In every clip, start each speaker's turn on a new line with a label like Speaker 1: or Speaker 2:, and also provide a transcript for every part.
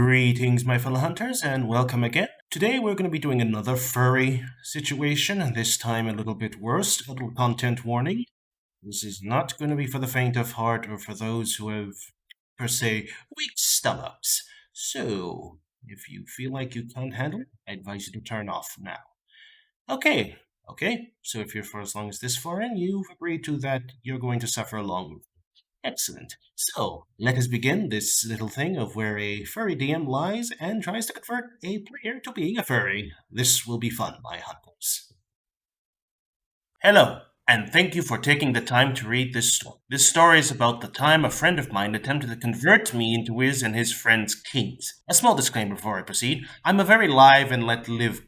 Speaker 1: Greetings, my fellow hunters, and welcome again. Today we're going to be doing another furry situation, and this time a little bit worse. A little content warning. This is not going to be for the faint of heart or for those who have, per se, weak stomachs. So, if you feel like you can't handle it, I advise you to turn off now. Okay, so if you're for as long as this far in, you've agreed to that you're going to suffer along with me. Excellent. So, let us begin this little thing of where a furry DM lies and tries to convert a player to being a furry. This will be fun, my hunters. Hello, and thank you for taking the time to read this story. This story is about the time a friend of mine attempted to convert me into his and his friends' kings. A small disclaimer before I proceed. I'm a very live and let live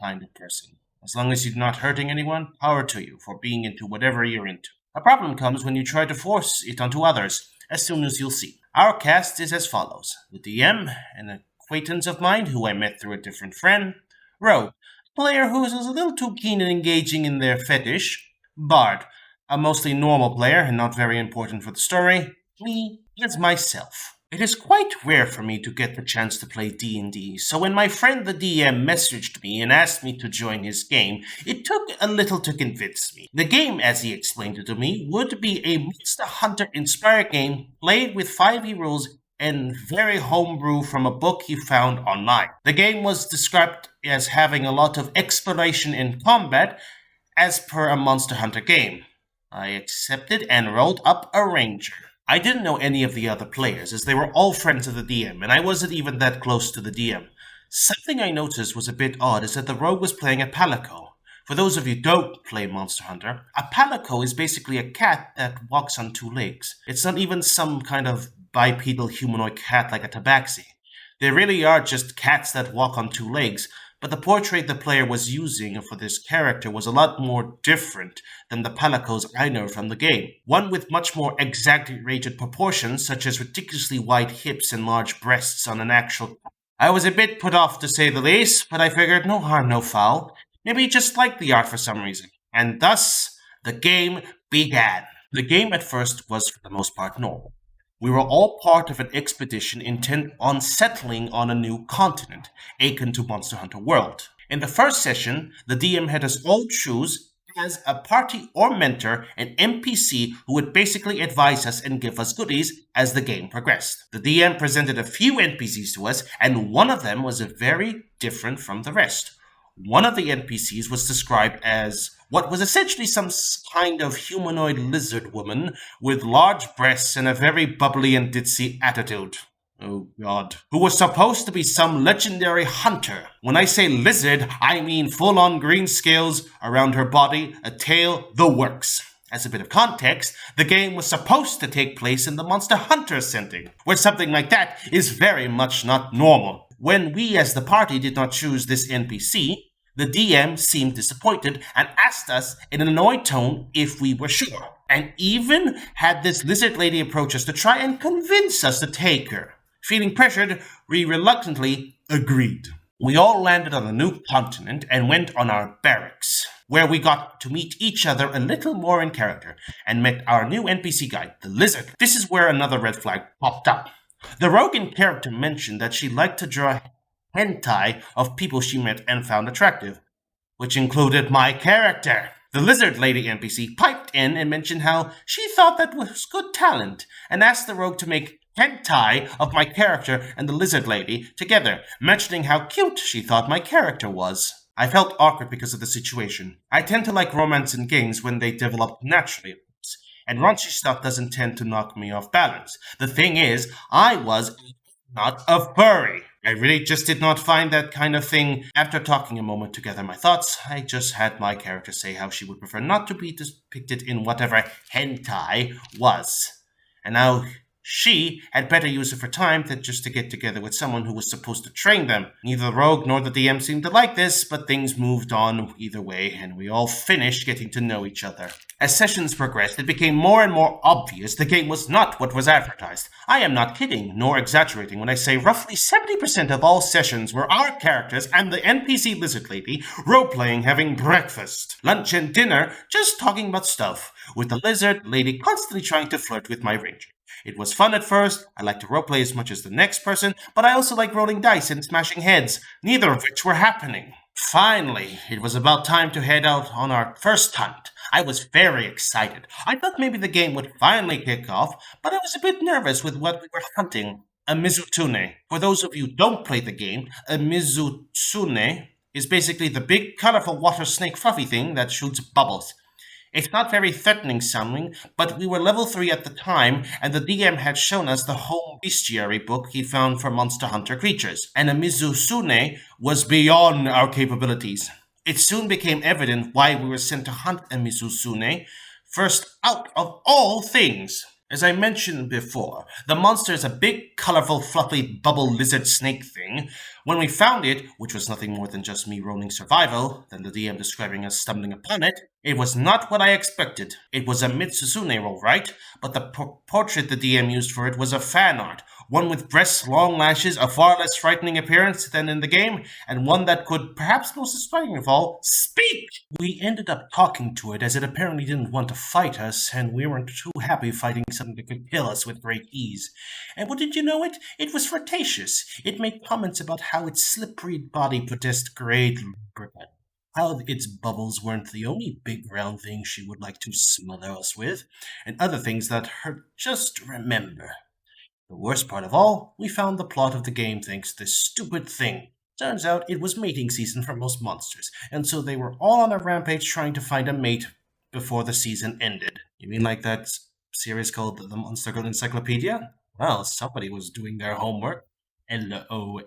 Speaker 1: kind of person. As long as you're not hurting anyone, power to you for being into whatever you're into. A problem comes when you try to force it onto others, as soon as you'll see. Our cast is as follows. The DM, an acquaintance of mine who I met through a different friend. Rogue, a player who is a little too keen in engaging in their fetish. Bard, a mostly normal player and not very important for the story. Me, as myself. It is quite rare for me to get the chance to play D&D, so when my friend the DM messaged me and asked me to join his game, it took a little to convince me. The game, as he explained it to me, would be a Monster Hunter-inspired game played with 5e rules and very homebrew from a book he found online. The game was described as having a lot of exploration and combat, as per a Monster Hunter game. I accepted and rolled up a ranger. I didn't know any of the other players, as they were all friends of the DM, and I wasn't even that close to the DM. Something I noticed was a bit odd is that the rogue was playing a palico. For those of you who don't play Monster Hunter, a palico is basically a cat that walks on two legs. It's not even some kind of bipedal humanoid cat like a tabaxi. They really are just cats that walk on two legs, but the portrait the player was using for this character was a lot more different than the palicos I know from the game. One with much more exaggerated proportions, such as ridiculously wide hips and large breasts on an actual... I was a bit put off to say the least, but I figured no harm, no foul. Maybe he just liked the art for some reason. And thus, the game began. The game at first was for the most part normal. We were all part of an expedition intent on settling on a new continent, akin to Monster Hunter World. In the first session, the DM had us all choose, as a party or mentor, an NPC who would basically advise us and give us goodies as the game progressed. The DM presented a few NPCs to us, and one of them was very different from the rest. One of the NPCs was described as what was essentially some kind of humanoid lizard woman with large breasts and a very bubbly and ditzy attitude. Oh god. Who was supposed to be some legendary hunter. When I say lizard, I mean full-on green scales around her body, a tail, the works. As a bit of context, the game was supposed to take place in the Monster Hunter setting, where something like that is very much not normal. When we as the party did not choose this NPC, the DM seemed disappointed and asked us in an annoyed tone if we were sure, and even had this lizard lady approach us to try and convince us to take her. Feeling pressured, we reluctantly agreed. We all landed on a new continent and went on our barracks, where we got to meet each other a little more in character, and met our new NPC guide, the lizard. This is where another red flag popped up. The rogue in character mentioned that she liked to draw hentai of people she met and found attractive, which included my character. The lizard lady NPC piped in and mentioned how she thought that was good talent, and asked the rogue to make hentai of my character and the lizard lady together, mentioning how cute she thought my character was. I felt awkward because of the situation. I tend to like romance in games when they develop naturally, and raunchy stuff doesn't tend to knock me off balance. The thing is, I was not a furry. I really just did not find that kind of thing. After talking a moment to gather my thoughts, I just had my character say how she would prefer not to be depicted in whatever hentai was. And now she had better use of her time than just to get together with someone who was supposed to train them. Neither the rogue nor the DM seemed to like this, but things moved on either way, and we all finished getting to know each other. As sessions progressed, it became more and more obvious the game was not what was advertised. I am not kidding, nor exaggerating when I say roughly 70% of all sessions were our characters and the NPC lizard lady role-playing, having breakfast, lunch, and dinner, just talking about stuff, with the lizard lady constantly trying to flirt with my ranger. It was fun at first. I liked to roleplay as much as the next person, but I also liked rolling dice and smashing heads, neither of which were happening. Finally, it was about time to head out on our first hunt. I was very excited. I thought maybe the game would finally kick off, but I was a bit nervous with what we were hunting. A Mizutune. For those of you who don't play the game, a Mizutune is basically the big, colorful water snake fluffy thing that shoots bubbles. It's not very threatening sounding, but we were level 3 at the time, and the DM had shown us the home bestiary book he found for Monster Hunter creatures, and a Mizusune was beyond our capabilities. It soon became evident why we were sent to hunt a Mizusune, first out of all things. As I mentioned before, the monster is a big, colorful, fluffy bubble lizard snake thing. When we found it, which was nothing more than just me rolling survival, than the DM describing us stumbling upon it, it was not what I expected. It was a Mitsusune roll, right? But the portrait the DM used for it was a fan art, one with breasts, long lashes, a far less frightening appearance than in the game, and one that could, perhaps most striking of all, speak! We ended up talking to it as it apparently didn't want to fight us, and we weren't too happy fighting something that could kill us with great ease. And wouldn't you know it? It was flirtatious. It made comments about how its slippery body possessed great lubricant. How its bubbles weren't the only big round thing she would like to smother us with, and other things that hurt just to remember. The worst part of all, we found the plot of the game thanks to this stupid thing. Turns out it was mating season for most monsters, and so they were all on a rampage trying to find a mate before the season ended. You mean like that series called The Monster Girl Encyclopedia? Well, somebody was doing their homework. LOL.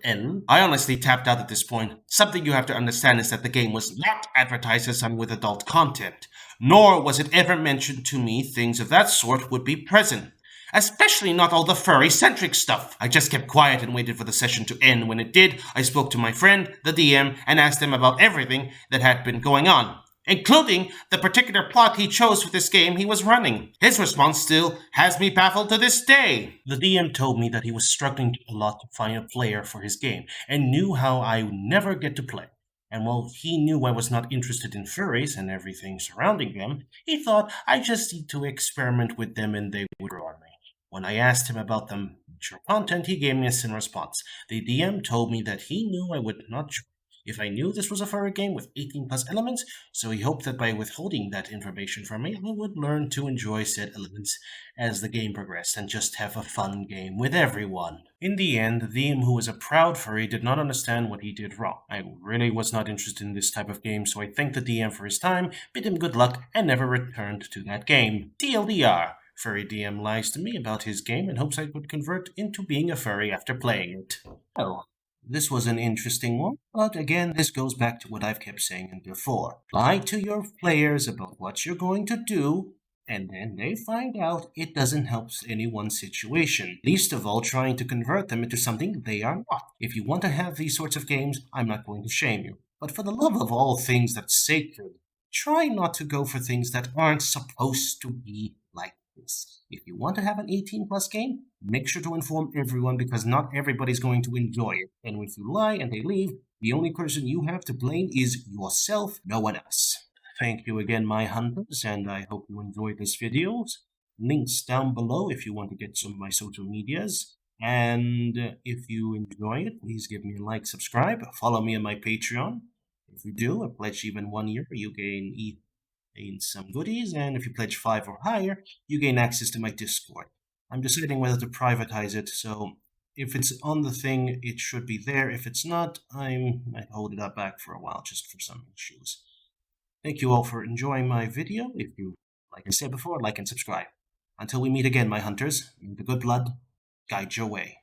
Speaker 1: I honestly tapped out at this point. Something you have to understand is that the game was not advertised as something with adult content, nor was it ever mentioned to me things of that sort would be present. Especially not all the furry-centric stuff. I just kept quiet and waited for the session to end. When it did, I spoke to my friend, the DM, and asked him about everything that had been going on, including the particular plot he chose for this game he was running. His response still has me baffled to this day. The DM told me that he was struggling a lot to find a player for his game, and knew how I would never get to play. And while he knew I was not interested in furries and everything surrounding them, he thought I just need to experiment with them and they would grow on me. When I asked him about the mature content, he gave me a similar response. The DM told me that he knew I would not join if I knew this was a furry game with 18 plus elements, so he hoped that by withholding that information from me, I would learn to enjoy said elements as the game progressed and just have a fun game with everyone. In the end, the DM, who was a proud furry, did not understand what he did wrong. I really was not interested in this type of game, so I thanked the DM for his time, bid him good luck, and never returned to that game. TLDR. Furry DM lies to me about his game and hopes I would convert into being a furry after playing it. Well, this was an interesting one, but again, this goes back to what I've kept saying before. Lie to your players about what you're going to do, and then they find out it doesn't help anyone's situation, least of all trying to convert them into something they are not. If you want to have these sorts of games, I'm not going to shame you. But for the love of all things that's sacred, try not to go for things that aren't supposed to be like this. If you want to have an 18 plus game, make sure to inform everyone because not everybody's going to enjoy it. And if you lie and they leave, the only person you have to blame is yourself, no one else. Thank you again, my hunters, and I hope you enjoyed this video. Links down below if you want to get some of my social medias. And if you enjoy it, please give me a like, subscribe, follow me on my Patreon. If you do, I pledge even 1 year, you gain some goodies, and if you pledge 5 or higher, you gain access to my Discord. I'm deciding whether to privatize it, so if it's on the thing, it should be there. If it's not, I might hold it up back for a while just for some issues. Thank you all for enjoying my video. If you, like I said before, like and subscribe. Until we meet again, my hunters, may the good blood guide your way.